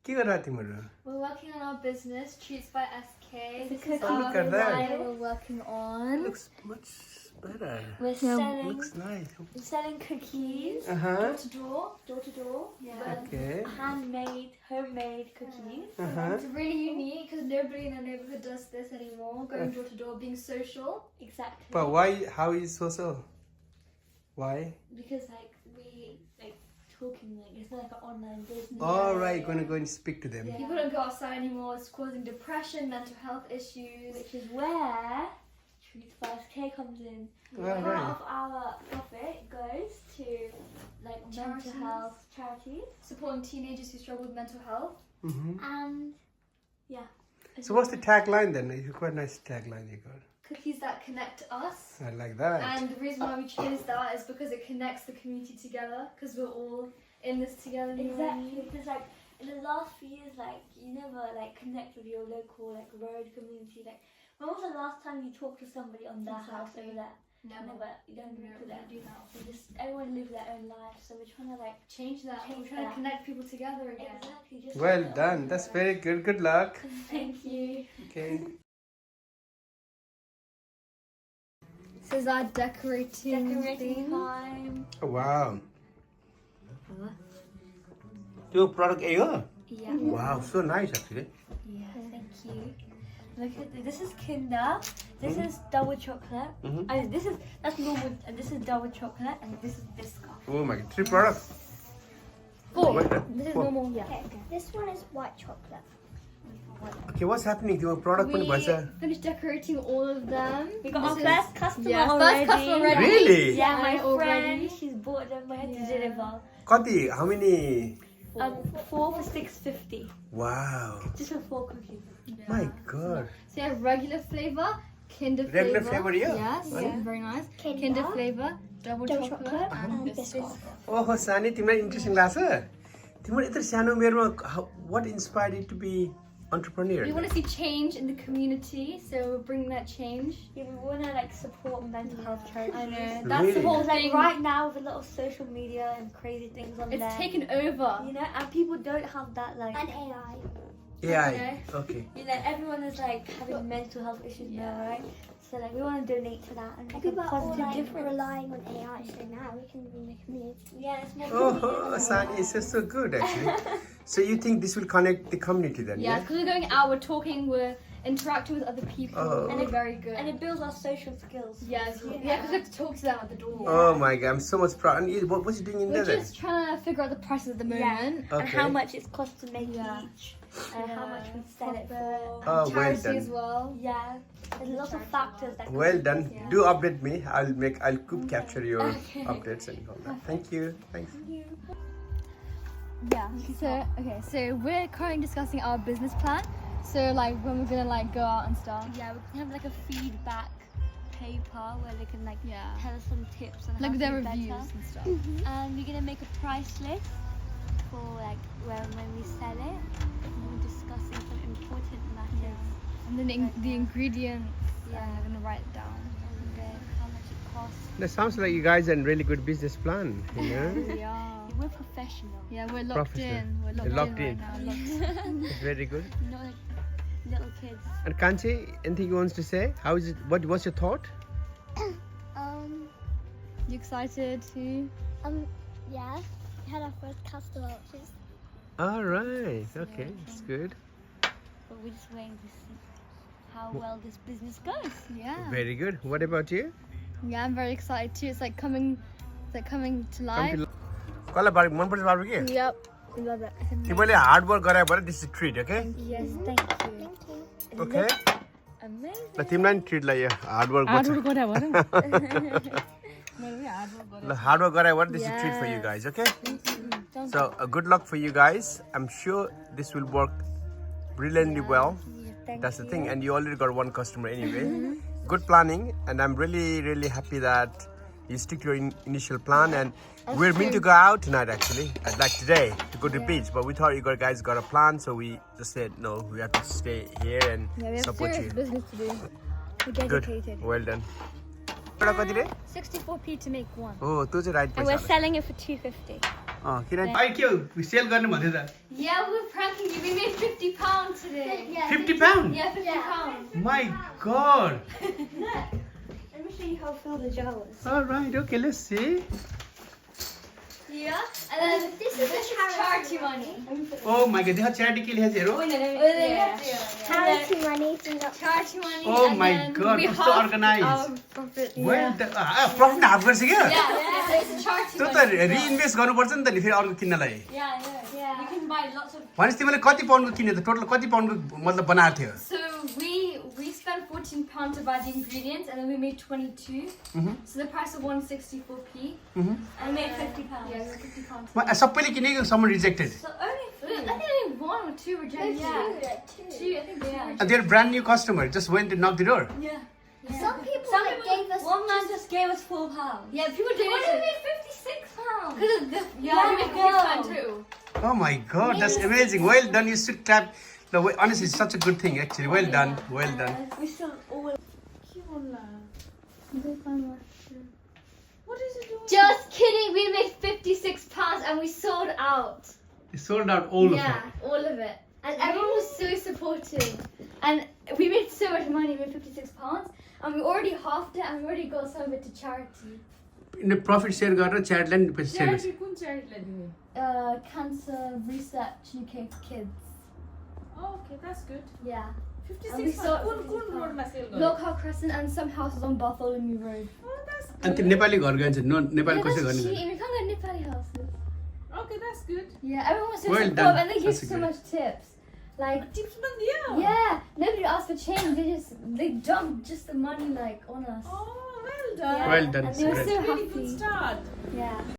के गरेर तिम्रो? We're working on our business TreatBySK. This is Oh, look at that. line we're working on. Looks much better. We're selling. Looks nice. We're selling cookies. Uh-huh. Door to door. Yeah. Okay. Handmade, homemade cookies. Uh-huh. It's really unique because nobody in our neighborhood does this anymore. Going door to door, being social. Exactly. But why? How is social? Why? Because we talking it's not like an online business. All right, gonna go and speak to them. Yeah. People don't go outside anymore. It's causing depression, mental health issues, which is where TreatBySK comes in. All Part right. of our profit goes to mental health charities, supporting teenagers who struggle with mental health, and yeah. So what's the tagline then? It's quite a nice tagline you got. Cookies that connect us. I like that. And the reason why we chose that is because it connects the community together. Because we're all in this together. Exactly. Because in the last few years, you never connect with your local road community. When was the last time you talked to somebody on their house over there? Never. You don't do that. Everyone lives their own life. So we're trying to change that. We're trying to connect people together again. Exactly. Well done. That's very good. Good luck. Thank you. Okay. This is our decorating time. Oh, wow. Your product A? Yeah. Wow, so nice actually. Yeah, thank you. Look at this. This is Kinder. This is double chocolate. That's normal, and this is double chocolate, and this is BySK. Oh my God, 3 products. 4. What? This is 4. normal. Yeah. Okay. This one is white chocolate. Okay, what's happening to your product? We finished decorating all of them. We got our first customer first already. customer already. Really? Yeah, my Already. friend, she's bought them. We had to deliver. Kati, how many? 4 for $6.50. Wow. Just for 4 cookies. My God. So you have regular flavor, Kinder flavor. Regular flavor, yeah. Yes, very nice. Kinder flavor, double chocolate, and BySK. Oh, Sani, तिमीलाई interesting लाग्छ? तिम्रो यत्रो सानो उमेरमा what inspired you to be entrepreneur? We want to see change in the community, so we're bringing that change. Yeah, we want to support mental health charities. I know. That's the Really? whole thing. Right now with a lot of social media and crazy things on It's there. taken over. And people don't have that And AI. AI. Okay. everyone is having mental health issues now, right? So we want to donate to that and make a People are all positive difference. relying on AI, so now we can be in the community. Yeah, it's more Oh, Sani, it's just so good actually. So you think this will connect the community then? Yeah, because we're going out, we're talking, we're interacting with other people, and it's very good. and it builds our social skills. Yes, because we have to talk to them at the door. Oh my God, I'm so much proud. And what's he doing in We're there then? just trying to figure out the prices at the moment. And how Okay. much it costs to make each. And how much we sell it for. Oh, well Charity done. as well. Yeah, there's lots of factors that Well done. Do update me. I'll capture your updates and all that. Thank you. Thanks. Yeah. So we're currently discussing our business plan. So when we're gonna go out and stuff. Yeah, we can have a feedback paper where they can tell us some tips on how Like to their do reviews better. and stuff. And we're gonna make a price list for when we sell it. And we're discussing some important matters. And then the ingredients. Yeah. I'm gonna write it down. And how much it costs. That sounds like you guys are a really good business plan. You know? Yeah. We're professional. Yeah, we're locked in. We're You're locked in right now. It's very good. Not like little kids. And Kanchi, anything you want to say? How is it? What's your thought? You excited too? Yeah, we had our first customer, which is All right. Okay, that's good. But we're just waiting to see how well this business goes. Yeah. Very good. What about you? Yeah, I'm very excited too. It's coming to life. कसलाई मन पर्छ बाबु के? Yep. We love it. तिमीले hard work गरे भरे this is treat, okay? Yes, thank you. Okay? Amazing. ल तिमीलाई नि ट्रिट ल यो हार्ड वर्क गर्छ। ल हार्ड वर्क गरे भरे this is treat for you guys, okay? So good luck for you guys. I'm sure this will work brilliantly well. That's the thing, and you already got one customer anyway. Good planning, and I'm really happy that you stick to your initial plan. And we're meant to go out tonight actually, like today, to go to the beach. But we thought you guys got a plan, so we just said no. We have to stay here and We have support serious you. business to do. We're Good. dedicated. Well done. 64p to make one. Oh, tu चाहिँ right And we're पैसा. selling it for $2.50. किन भाइ के हो cell गर्ने भन्थे त Yeah, we're pranking you. We made £50 today. Yeah. 50 pound Yeah, £50. my god Let me show you how full the jar was. all right okay let's see Yeah. And then this is the charity money. oh my god देखो charity के लिए हेरो Charity money to not. Charity money. Oh and my then God, we it's so halved organized. our profit. well profit half गर्छ के Yeah, it's a charity त्यो money. त reinvest गर्नुपर्छ नि त नि फेरि अर्को किन्नलाई Yeah. You can buy lots of. भनेपछि तिमीले कति पाउन्डको किन्यो त टोटल कति पाउन्डको मतलब बनाएको थियो So we spent £14 to buy the ingredients, and then we made 22. So the price of 164p. And we made £50. Yeah, we made £50. सबैले किनेको सम्म rejected So I think only 1 or 2 rejected. Yeah. Two, I think. Yeah. and they're brand new customer just went to knock the door Yeah. Some people like gave us. One man just gave us £4. Yeah, people did. What it. did we made £56? Because of the we made £50 too. oh my god that's amazing well done you should clap no way, honestly it's such a good thing actually well done We still all. What is it doing? Just kidding. We made £56 and we sold out. it sold out all of Yeah, it all of it. And everyone was so supportive. And we made so much money. We made £56. And we already halved it, and we already got some of it to charity. in the profit share गरेर च्याटलाई नि पैसा share गर्छ कुन च्यारिटीलाई दिने? Cancer Research UK for Kids. Oh, okay, that's good. Yeah. 56 And we saw- कुन रोडमा cell गर्यो? Lockhart Crescent and some houses on Bartholomew Road. Oh, that's अनि त्यो good. नेपाली घर गइन्छ नेपाली कसै that's गर्ने cheating. We can't get Nepali houses. Okay, that's good. Yeah, everyone was so Well supportive, done. and they give That's so good. much tips. Like, Tips पनि दियो? yeah, nobody asked for change. They dumped just the money like on us. Oh, well done. Well done, And they were great. so Really good happy. start. Yeah.